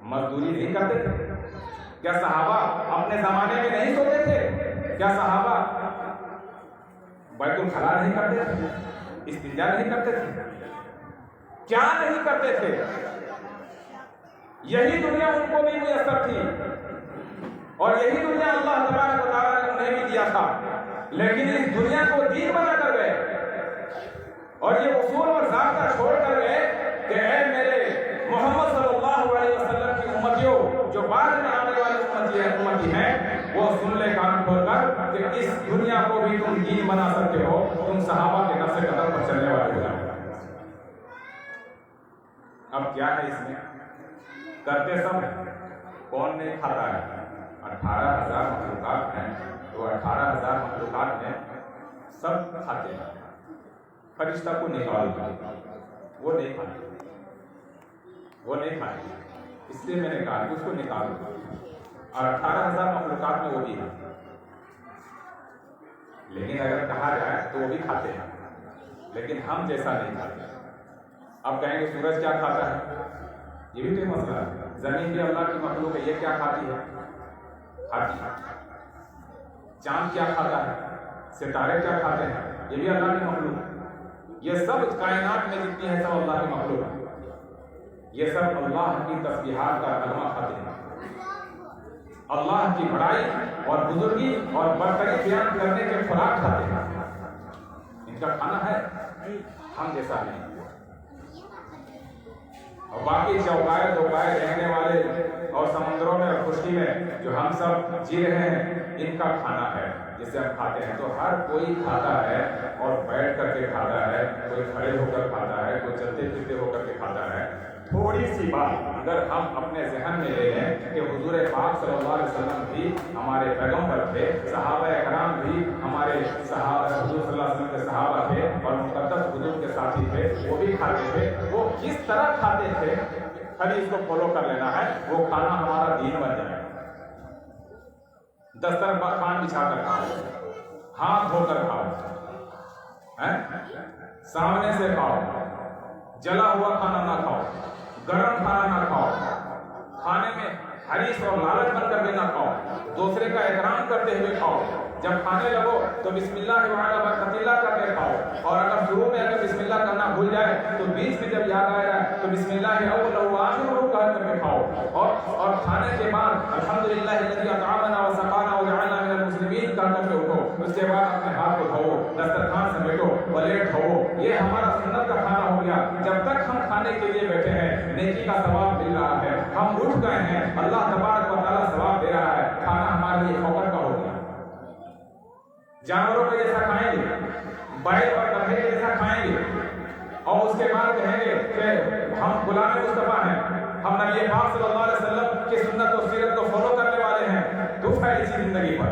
मजदूरी नहीं करते थे? क्या सहाबा अपने जमाने में नहीं सोते थे? क्या सहाबा बैतुल खला नहीं करते थे? इस्तिंजा नहीं करते थे? क्या नहीं करते थे? यही दुनिया उनको भी मुयस्सर थी और यही दुनिया अल्लाह तबारक व तआला ने उन्हें भी दिया था, लेकिन इस दुनिया को दीन बना कर गए और ये उसूल और ज़ाब्ता छोड़ कर गए कि ऐ मेरे मोहम्मद सल्लल्लाहु अलैहि वसल्लम की उम्मतियों, जो बाद में आने वाली उम्मती है, वो सुन ले कान खोलकर कि इस दुनिया को भी तुम दीन बना सकते हो, तुम सहाबा के नक्शे कदम पर चलने वाले हो जाओ। अब क्या है इसमें? करते सब कौन नहीं खाता है? 18,000 मखलूकात हैं, तो 18,000 मखलूकात में सब खाते हैं। फरिश्ता को निकाल दो, वो नहीं खाते, वो नहीं खाते, इसलिए मैंने कहा कि उसको निकाल दो। और 18,000 मखलूकात में वो भी है, लेकिन अगर कहा जाए तो वो भी खाते हैं, लेकिन हम जैसा नहीं खाते। अब कहेंगे सूरज क्या खाता है? ये भी तो मसला है। जमीन भी अल्लाह की मखलूक है, ये क्या खाती है? खाती है। चांद क्या खाता है? सितारे क्या खाते हैं? ये भी अल्लाह की मखलूक है। ये सब कायनात में जितनी है सब अल्लाह की मखलूक है। ये सब अल्लाह की तस्बीहात का कलमा खाते हैं, अल्लाह की बड़ाई और बुजुर्गी और बरतरी बयान करने के खुराक खाते हैं। इनका खाना है, हम जैसा नहीं। और बाकी चौपाए दोपाए रहने वाले और समुद्रों में और खुशकी में जो हम सब जी रहे हैं, इनका खाना है जिसे हम खाते हैं। तो हर कोई खाता है और बैठ करके खाता है, कोई खड़े होकर खाता है, कोई चलते फिरते होकर के खाता है। थोड़ी सी बात अगर हम अपने जहन में ले लें कि हुजूर पाक सल्लल्लाहु अलैहि वसल्लम भी हमारे पैगंबर थे, सहाबा कराम भी हमारे हुजूर सल्लल्लाहु अलैहि वसल्लम के सहाबा थे और मुक़द्दस हुजूर के साथी थे, वो भी खाते थे। वो किस तरह खाते थे, खाली इसको फॉलो कर लेना है, वो खाना हमारा दीन बन जाए। दस्तरखान बिछा कर खाओ, हाथ धोकर खाओ, सामने से खाओ, जला हुआ खाना ना खाओ, गरम खाना ना खाओ, खाने में हरीस और लालच बन करके ना खाओ, दूसरे का एहतराम करते हुए खाओ। जब खाने लगो तो बिस्मिल्लाह करके खाओ, और अगर शुरू में अगर बिस्मिल्लाह करना भूल जाए तो बीच में जब याद आएगा तो बिस्मिल्लाह अव्वल व आखिर कह करके खाओ। और खाने के बाद अल्हम्दुलिल्लाह लज़ी अतअमना व सक़ाना व जअलना मिनल मुस्लिमीन कह करके उठो। उसके बाद अपने हाथ को धोओ, दस्तरखान समेटो, प्लेट धोओ। ये हमारा सुन्नत का खाना हो गया। जब तक हम खाने के लिए बैठे हैं, नेकी का सवाब मिल रहा है। हम उठ गए हैं, अल्लाह तबारक व तआला सवाब दे रहा है। खाना हमारे लिए फौकट का हो गया। जानवरों के जैसा खाएंगे, बैल और गधे के जैसा खाएंगे, और उसके बाद कहेंगे कि हम गुलाम मुस्तफा हैं, हम नबी पाक सल्लल्लाहु अलैहि वसल्लम की सुन्नत और सीरत को फॉलो करने वाले हैं। दुख है इसी जिंदगी पर,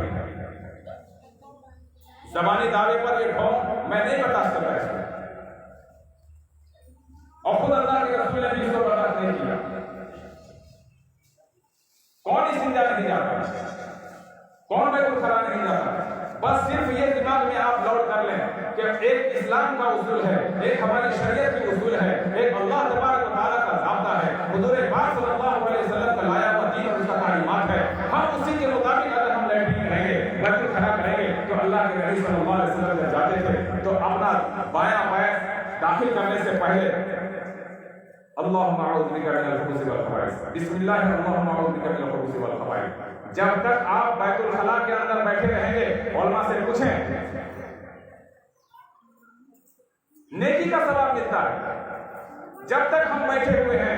ज़बानी दावे पर ये ढोंग मैं नहीं बता सकता इसको, और खुद अल्लाह के रसूल ने भी इसको बर्दाश्त नहीं किया। कौन इस्तिंजा नहीं जाता, कौन बैतुल खला नहीं जाता? बस सिर्फ ये दिमाग में आप लौट कर लें कि एक इस्लाम का उसूल है, एक हमारी शरीयत की उसूल है, एक अल्लाह तबारक व तआला का ज़ाब्ता है, हुजूर पाक सल्लल्लाहु अलैहि वसल्लम का लाया हुआ दीन और उसका तालीमात है। हम उसी के मुताबिक अगर हम लैट्रिन करेंगे, बैतुल खला करेंगे, तो अल्लाह के नबी सल्लल्लाहु अलैहि वसल्लम जब जाते थे तो अपना बायां पैर दाखिल करने से पहले अल्लाहुम्मा अऊज़ु बिका मिनल खुबूसी वल खबाइस, बिस्मिल्लाह अल्लाहुम्मा अऊज़ु बिका मिनल खुबूसी वल खबाइस। जब तक आप बैतुल खला के अंदर बैठे रहेंगे, उलमा से पूछें, नेकी का सवाब मिलता है। जब तक हम बैठे हुए हैं,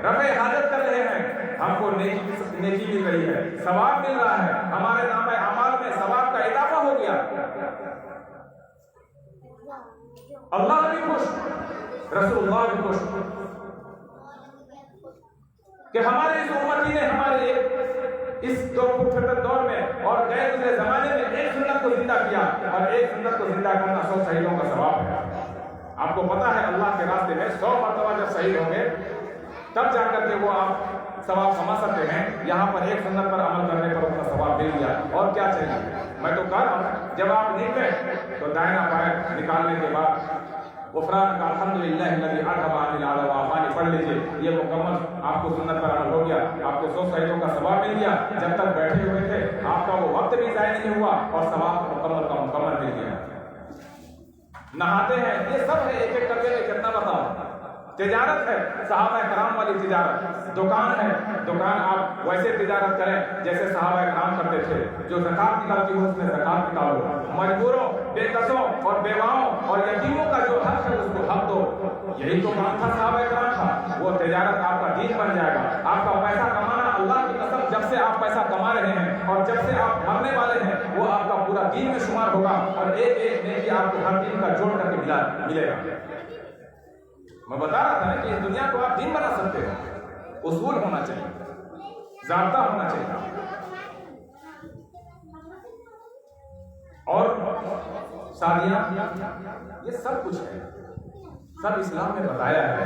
रफ़े हाजत कर रहे हैं, हमको नेकी मिल रही है, सवाब मिल रहा है, हमारे नामे अमाल में सवाब का इजाफा हो गया। अल्लाह भी खुश, रसूलुल्लाह भी खुश कि हमारे इस उम्मती ने हमारे इस दौर में और गैर गुज़रे जमाने में एक सुन्नत को जिंदा किया, और एक सुन्नत को जिंदा करना 100 शहीदों का सवाब है। आपको पता है अल्लाह के रास्ते में 100 मरतबा जब शहीद होंगे तब जाकर के वो आप सवाब समझ सकते हैं। यहाँ पर एक सुन्नत पर अमल करने पर उसका सवाब मिल गया, और क्या चाहिए? मैं तो कह रहा हूँ, जब आप निकले तो दाहिना पैर निकालने के बाद गुफरान का अल्हम्दुलिल्लाह लज़ी अज़हबा अनिल अज़ा व आफ़ानी पढ़ लीजिए, ये मुकम्मल आपको सुन्नत पर अमल हो गया, आपको 100 सजदों का सवाब मिल गया। जब तक बैठे हुए थे आपका वो वक्त भी ज़ाया नहीं हुआ और सवाब मुकम्मल का मुकम्मल मिल गया। नहाते हैं, ये सब है, एक एक करके मैं कितना बताऊं। तिजारत है, सहाबा कराम वाली तिजारत। दुकान है, दुकान आप वैसे तिजारत करें जैसे सहाबा कराम करते थे। जो ज़कात निकालती हो उसमें ज़कात निकालो। मजबूरों, बेकसों और बेवाओं और यतीमों का जो हक है उसको हक दो। यही तो काम था सहाबा कराम का। वो तिजारत आपका दीन बन जाएगा। आपका पैसा कमाना, अल्लाह की कसम, जब से आप पैसा कमा रहे हैं और जब से आप मरने वाले हैं, वो आपका पूरा दीन में शुमार होगा और एक एक नेकी आपको हर दिन का जोड़ करके मिलेगा। मैं बता रहा था ना कि इस दुनिया को आप दिन बना सकते हो। उसूल होना चाहिए, ज़ाब्ता होना चाहिए। और शादियां, ये सब कुछ है, सब इस्लाम में बताया है।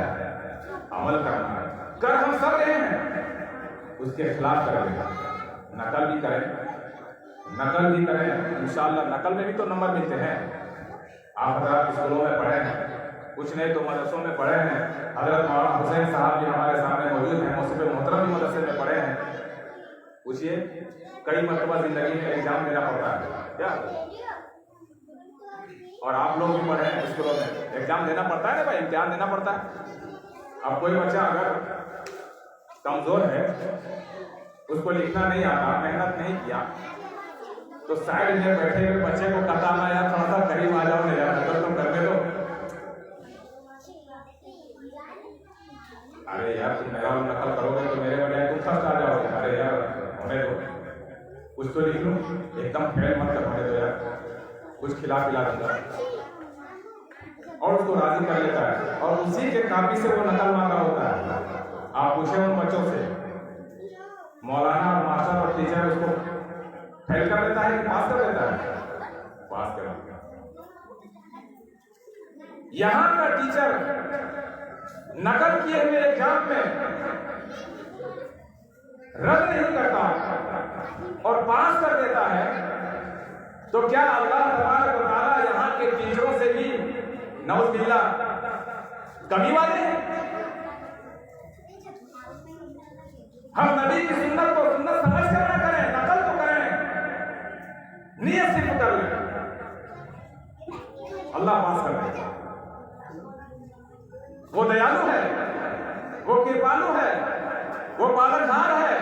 अमल करना है, कर हम सब रहे हैं, उसके खिलाफ करेंगे। नकल भी करें इंशाअल्लाह। नकल में भी तो नंबर मिलते हैं। आप हज़रात स्कूलों में पढ़े हैं, कुछ नहीं तो मदरसों में पढ़े हैं। हज़रत मौलाना हुसैन साहब भी हमारे सामने मौजूद हैं, मुसीब मोहतरम भी मदरसे में पढ़े हैं। पूछिए, कई मरतबा जिंदगी में एग्जाम देना पड़ता है क्या? और आप लोग भी पढ़े हैं स्कूलों में, एग्जाम देना पड़ता है ना भाई, इम्तिहान देना पड़ता है। अब कोई बच्चा अगर कमजोर है, उसको लिखना नहीं आता, मेहनत नहीं किया, तो साइड में बैठे हुए बच्चे को कहता ना यार थोड़ा सा करीब आ जाओ, यार अगर तुम करने दो। अरे यार तुम मेरा नकल करोगे तो मेरे बजाय तुम फर्स्ट आ जाओगे। अरे यार होने दो, कुछ तो लिख लूं, एकदम फेल मत कर, होने दो यार, कुछ खिला पिला दूंगा। और उसको राजी कर लेता है और उसी के कापी से वो नकल मारा होता है। आप पूछे उन बच्चों से, मौलाना और मास्टर और टीचर उसको फेल कर देता है कि पास कर देता है? पास कर देता है। यहां का टीचर नकल किए हुए एग्जाम में रद्द नहीं करता और पास कर देता है, तो क्या अल्लाह तबारक व तआला यहाँ के टीचरों से भी नौज़ुबिल्लाह कमी वाले हैं? हम नबी की सुन्नत को सुन्नत समझ कर ना करें, नकल तो करें, नियत सिर्फ कर लें, अल्लाह पास कर देगा। वो दयालु है, वो कृपालु है, वो पालनहार है,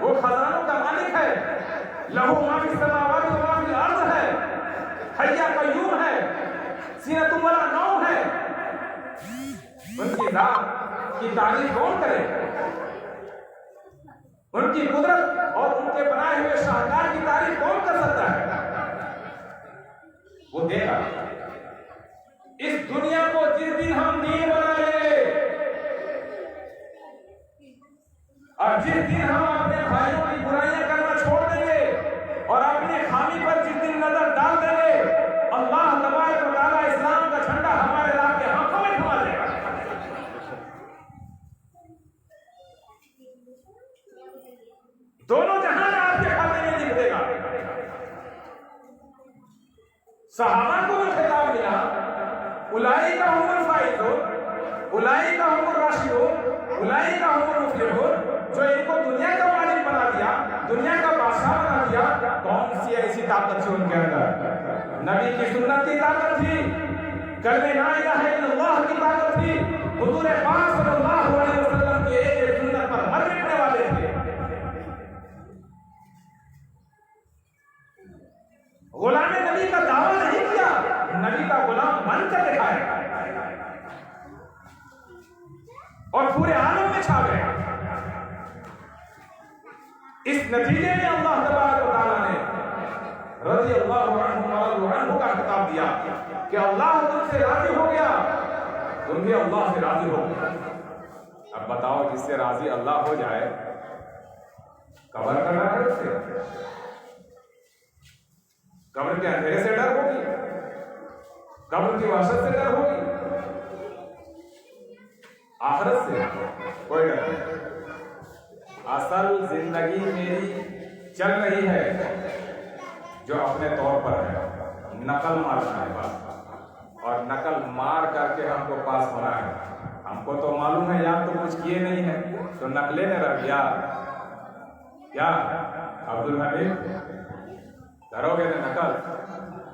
वो खजानों का मालिक है। लहू मा फिस समावाति व मा फिल अर्ज़ है, हय्या क़य्यूम है, सीनतुम वला नौम है। उनकी जात की तारीफ कौन करे? उनकी कुदरत और उनके बनाए हुए शाहकार की तारीफ कौन कर सकता है? वो देगा। इस दुनिया को जिस दिन हम दीन बनाएंगे और जिस दिन हम अपने भाइयों की बुराइयां करना छोड़ देंगे और अपने खामी पर जिस दिन नजर डाल देंगे, अल्लाह तबारक व तआला इस्लाम का झंडा हमारे राह के हाथों में थमा देगा। दोनों जहां आपके खाते में लिख देगा। सहाबा को जो खिताब मिला, उलाइका हुमुल फाइज़ून, उलाइका हुमुर राशिदून, उलाइका हुमुल मुफ़्लिहून, जो इनको दुनिया का मालिक बना दिया, दुनिया का बादशाह बना दिया। कौन सी ऐसी ताकत थी उनके अंदर? नबी की सुन्नत की ताकत थी, कलमे ला इलाहा इल्लल्लाह की ताकत थी, हुजूर पाक सल्लल्लाहु अलैहि वसल्लम की एक सुन्नत पर मर मिटने वाले थे। गुलाम नबी का दावा नहीं किया, नबी का गुलाम बनकर दिखाया और पूरे आलम में छा गया। इस नतीजे में अल्लाह तबारक व तआला ने रज़ियल्लाहु अन्हु का खिताब दिया कि अल्लाह तुमसे राजी हो गया, तुम भी अल्लाह से राजी हो गए। अब बताओ, जिससे राजी अल्लाह हो जाए, कब्र का डर है उससे? कब्र के अंधेरे से डर होगी? कब्र की वहशत से डर होगी? आखिरत से कोई डर नहीं। असल जिंदगी मेरी चल रही है जो अपने तौर पर है, नकल मारना है बस। और नकल मार करके हमको पास होना है। हमको तो मालूम है यार तो कुछ किए नहीं है, तो नकले ने रख दिया क्या? अब्दुल हमीद करोगे ना नकल?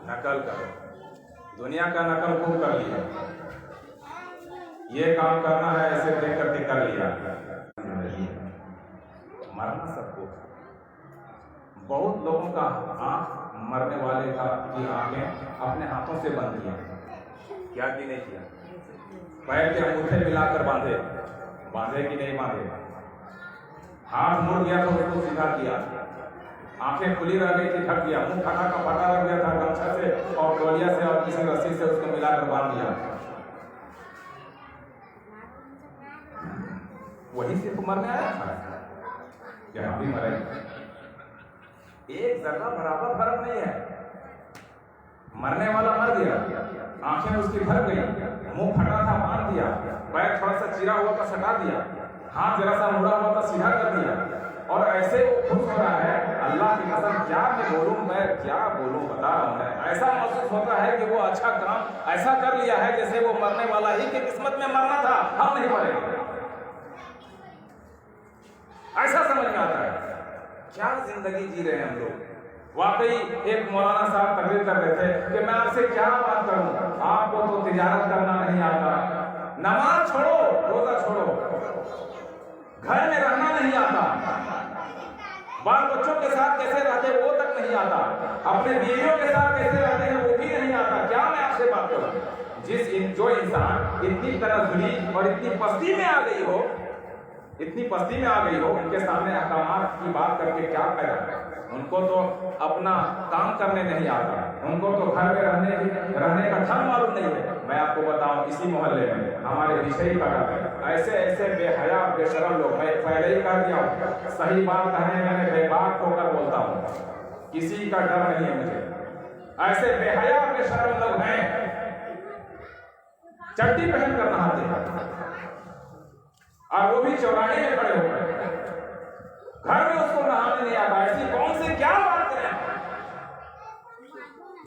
नकल करो, दुनिया का नकल खूब कर लिया, ये काम करना है ऐसे देख करके कर लिया। मरना सबको, बहुत लोगों का आंख मरने वाले का की आंखें अपने हाथों से बंद किया, क्या कि नहीं किया? पैर के अंगूठे मिलाकर बांधे, बांधे कि नहीं बांधे? हाथ मुड़ गया तो उसको सीधा किया, आंखें खुली रह गई थी ढक गया, मुंह फटा का फटा रह गया था गमछा से और तौलिया से और किसी रस्सी से उसको मिलाकर बांध दिया। वही से तो मरने आया था, यहाँ भी मरे। एक जरा बराबर फर्क नहीं है। मरने वाला मर गया, आंखें उसकी भर गई, मुंह फटा था बांध दिया, पैर थोड़ा सा चिरा हुआ था सटा दिया, हाथ जरा सा मुड़ा हुआ था सीधा कर दिया, और ऐसे वो खुश हो रहा है। अल्लाह की कसम क्या मैं बोलूं, मैं क्या बोलूं, बता रहा हूं मैं, ऐसा महसूस होता है कि वो अच्छा काम ऐसा कर लिया है जैसे वो मरने वाला ही की किस्मत में मरना था, हम नहीं मरेंगे, ऐसा समझ में आता है। क्या जिंदगी जी रहे हैं हम लोग। वाकई एक मौलाना साहब तकरीर कर रहे थे कि मैं आपसे क्या बात करूं, आपको तो तिजारत करना नहीं आता, नमाज छोड़ो, रोजा छोड़ो, घर में रहना नहीं आता, बाल बच्चों के साथ कैसे रहते वो तक नहीं आता, अपने बीवियों के साथ कैसे रहते हैं वो भी नहीं आता। क्या मैं आपसे बात करूं? जो इंसान इतनी तनज़्ज़ुली और इतनी पस्ती में आ गई हो, इतनी पस्ती में आ गई हो, उनके सामने अहकामात की बात करके क्या फायदा है? उनको तो अपना काम करने नहीं आता, उनको तो घर में रहने का ढंग मालूम नहीं है। मैं आपको बताऊं, इसी मोहल्ले में हमारे विषयी का डर है, ऐसे ऐसे बेहया बेशरम लोग, मैं पहले ही कह दिया हूं, सही बात कहने मैंने बेबाक होकर बोलता हूं, किसी का डर नहीं है मुझे। ऐसे बेहया बेशरम लोग हैं, चड्डी पहन कर नहाते हैं और वो भी चौराहे में खड़े हो गए, घर में उसको नहाने नहीं आता। ऐसी कौन से क्या बात करें?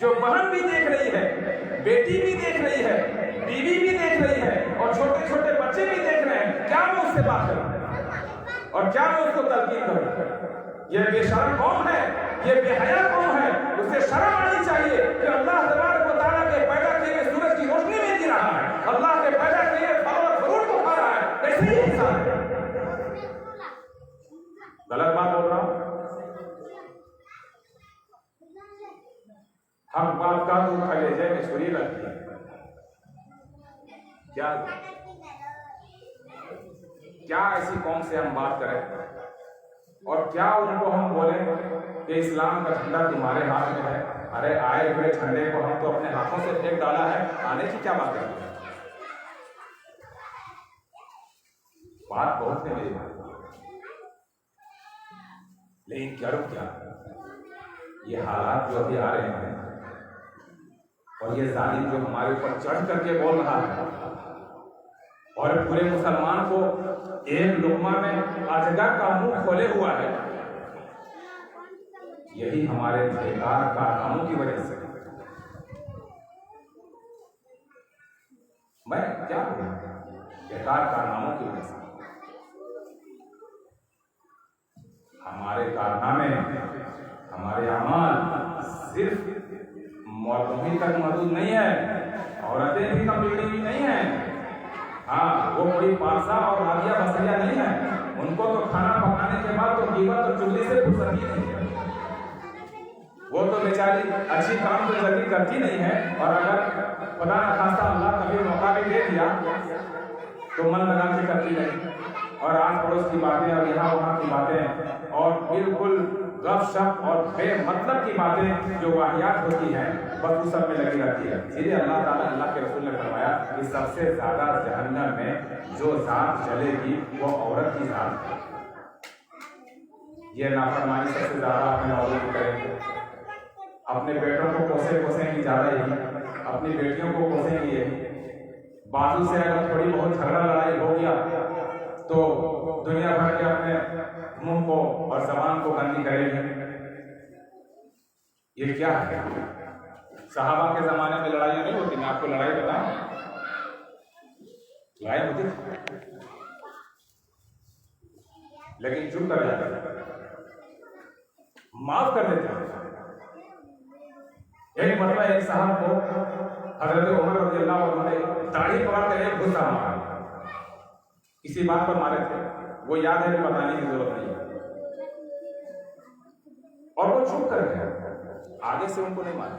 जो बहन भी देख रही है, बेटी भी देख रही है, बीवी भी देख रही है और छोटे छोटे बच्चे भी देख रहे हैं, क्या मैं उससे बात करूं और क्या मैं उसको तलकीन करूं? ये बेशर्म कौन है, ये बेहया कौन है? उसे शर्म आनी चाहिए कि अल्लाह तबारक व तआला के पैदा किए हुए सूरज की रोशनी में जी रहा है, अल्लाह के पैदा किए फल और फ्रूट को खा रहा है, कैसे ही इंसान है? गलत बात बोल रहा हूं? हक बात का तो कलेजे में छुरी लगती है। क्या ऐसी कौम से हम बात करें और क्या उनको हम बोले कि इस्लाम का झंडा तुम्हारे हाथ में है? अरे आए हुए झंडे को हम तो अपने हाथों से फेंक डाला है, आने की क्या बात है? बात बहुत है मेरी, लेकिन करूं क्या? ये हालात जो अभी आ रहे हैं और ये जालिम जो हमारे ऊपर चढ़ करके बोल रहा है और पूरे मुसलमान को एक लुकमा में अजगर का मुंह खोले हुआ है, यही हमारे बेकार कारनामों की वजह से। मैं क्या बोलूं, बेकार कारनामों की वजह से। हमारे कारनामे, हमारे अमाल सिर्फ मर्दों ही तक महदूद नहीं है, औरतें भी कम बिगड़ी हुई नहीं है। हाँ, वो कोई पासा और राबिया बसरिया नहीं है, उनको तो खाना पकाने के बाद तो कीमत और चुगली से फुर्सत ही नहीं है। वो तो बेचारी अच्छी काम तो जल्दी करती नहीं है, और अगर खुदा न खास्ता अल्लाह कभी मौका भी दे दिया तो मन लगा के करती नहीं, और आस पड़ोस की बातें और यहाँ वहाँ की बातें और बिल्कुल गपशप और बेमतलब की बातें जो वाहियात होती हैं, बस उस सब में लगी रहती है। इसलिए अल्लाह ताला, अल्लाह के रसूल ने फरमाया कि सबसे ज्यादा जहन्नम में जो जात जलेगी वो औरत की जात है। ये नाफरमानी सबसे ज्यादा अपने औरत को करेंगे, अपने बेटों को कोसेंगी ज्यादा यही, अपनी बेटियों को कोसेंगी यही। बाजू से अगर थोड़ी बहुत झगड़ा लड़ाई हो गया तो दुनिया भर के अपने मुंह को और जबान को गंदी करेगी। ये क्या है? सहाबा के जमाने में लड़ाइयाँ नहीं होती, मैं आपको लड़ाई बताऊं, लड़ाई होती थी लेकिन चुप कर जाते, माफ कर देते। एक मतलब एक साहब को हजरत उमर रज़ी अल्लाह अन्हु ने दाढ़ी पकड़ कर एक घुसा मारा, किसी बात पर मारे थे, वो याद है, बताने की जरूरत नहीं है, और वो चुप कर गए, आगे से उनको नहीं मारा।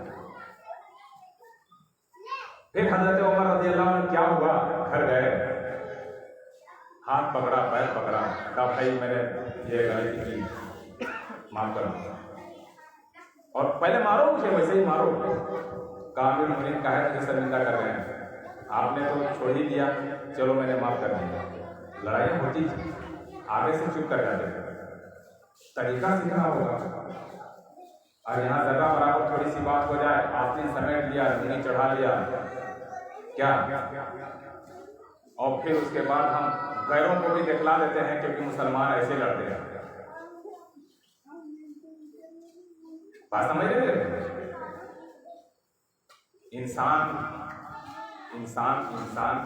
फिर हजरत उमर रज़ी अल्लाह अन्हु क्या हुआ, घर गए, हाथ पकड़ा, पैर पकड़ा, कहा भाई मैंने ये गलती की, माफ करो, और पहले मारो मुझे, वैसे ही मारो। कामिल मुनीम का है, मुझे शर्मिंदा कर रहे हैं, आपने तो छोड़ ही दिया, चलो मैंने माफ कर दिया। लड़ाई होती थी, आगे से चुप कर जाते थे, तरीका सीखना होगा। और यहाँ जगह बराबर थोड़ी सी बात हो जाए, आपने समेट लिया, नीचे चढ़ा लिया, क्या, और फिर उसके बाद हम गैरों को भी दिखला देते हैं, क्योंकि मुसलमान ऐसे लड़ते हैं। बात समझ रहे? इंसान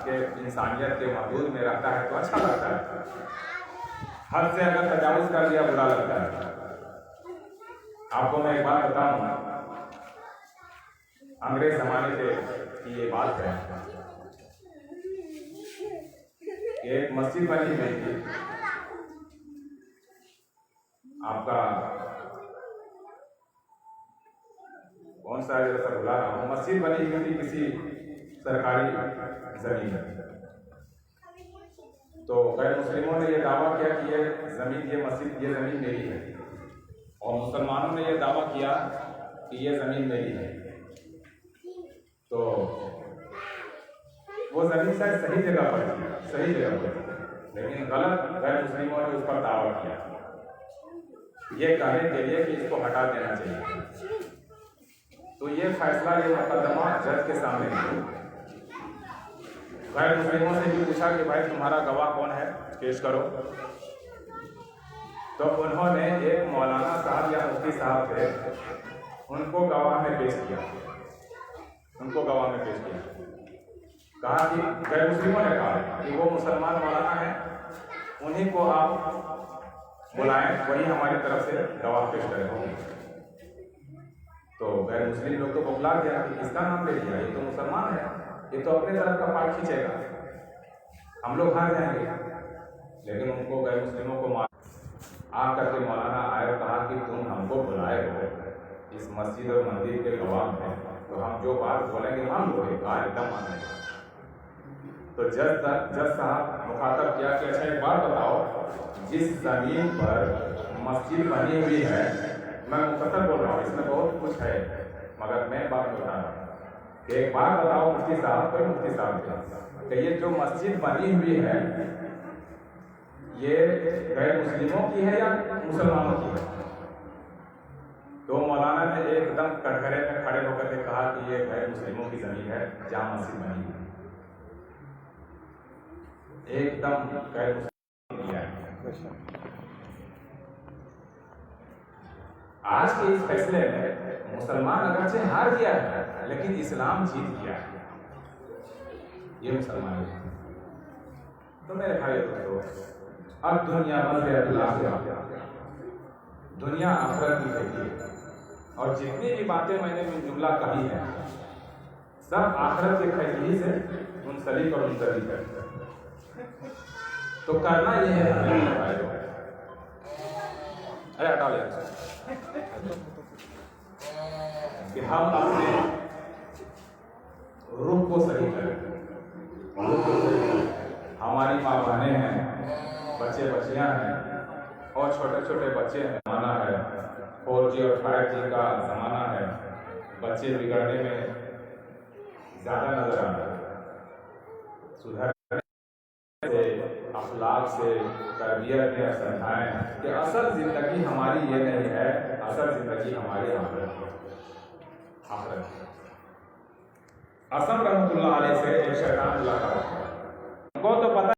के इंसानियत के हदूद में रहता है तो अच्छा लगता है, हद से अगर तजावुज कर दिया बुरा लगता है। आपको मैं एक बात बताऊं, अंग्रेज जमाने की ये बात है, एक मस्जिद बनी हुई थी, आपका कौन सा जैसा बुला रहा हूँ, मस्जिद बनी हुई थी किसी सरकारी जमीन में। तो गैर मुस्लिमों ने यह दावा किया कि ये जमीन, ये मस्जिद, ये जमीन मेरी है, और मुसलमानों ने यह दावा किया कि ये जमीन मेरी है। तो वो जमीन शायद सही जगह पर थी, सही जगह पर थी, लेकिन गलत गैर मुस्लिमों ने उस पर दावा किया, ये कहने के लिए कि इसको हटा देना चाहिए। तो ये फैसला, ये मुकदमा जज के सामने है। गैर मुस्लिमों से भी पूछा कि भाई तुम्हारा गवाह कौन है, पेश करो। तो उन्होंने एक मौलाना साहब या मुफ्ती साहब थे, उनको गवाह में पेश किया, कहा कि गैर मुस्लिमों ने कहा कि वो मुसलमान मौलाना है, उन्हीं को आप बुलाएं, वही हमारी तरफ से गवाह पेश करें। तो गैर मुस्लिम लोग तो बबला गया कि किसका नाम ले लिया, ये तो मुसलमान है, ये तो अपने तरफ का पार्ट खींचेगा, हम लोग हार जाएंगे। लेकिन उनको गैर मुस्लिमों को आकर के मौलाना आए, कहा कि तुम हमको बुलाए हो इस मस्जिद और मंदिर के गवाह में, तो हम जो बात बोलेंगे मान लोगे? कहा एकदम मानेंगे। तो जज साहब मुखातब किया कि अच्छा एक बात बताओ, जिस जमीन पर मस्जिद बनी हुई है, मैं मुख्तसर बोल रहा हूँ, इसमें बहुत कुछ है, मगर मैं बात बता रहा हूँ कि एक बात बताओ मुफ्ती साहब, कोई मुफ्ती साहब कि ये जो मस्जिद बनी हुई है, ये गैर मुस्लिमों की है या मुसलमानों की है? तो मौलाना ने एकदम कटघरे में खड़े होकर के कहा कि ये गैर मुस्लिमों की जमीन है जहाँ मस्जिद बनी है, एकदम गैर मुस्लिम किया है। आज के इस फैसले में मुसलमान अगरचे हार गया है, लेकिन इस्लाम जीत गया है, ये मुसलमान है। तो मेरे भाई दोस्तों, अब दुनिया दुनिया आखिरत की है, और जितनी भी बातें मैंने जुमला कही है, सब आखिरत के खैरी से मुंसलिक और मुंसलिक है। तो करना ये है, अरे हटा लिया कि हम अपने रूह को सही करें, हमारी माँ बहनें हैं, बच्चे बच्चियां हैं, और छोटे छोटे बच्चे हैं। जमाना है 4G और 5G का जमाना है, बच्चे बिगड़ने में ज्यादा नजर आ रहे हैं। सुधरने से, अखलाक से, तरबियत में समझाएं कि असल जिंदगी हमारी ये नहीं है, असल जिंदगी हमारी आखिरत है। असम रहमतुल्लाह अलैह से एक शैतान मुलाकात, उनको तो पता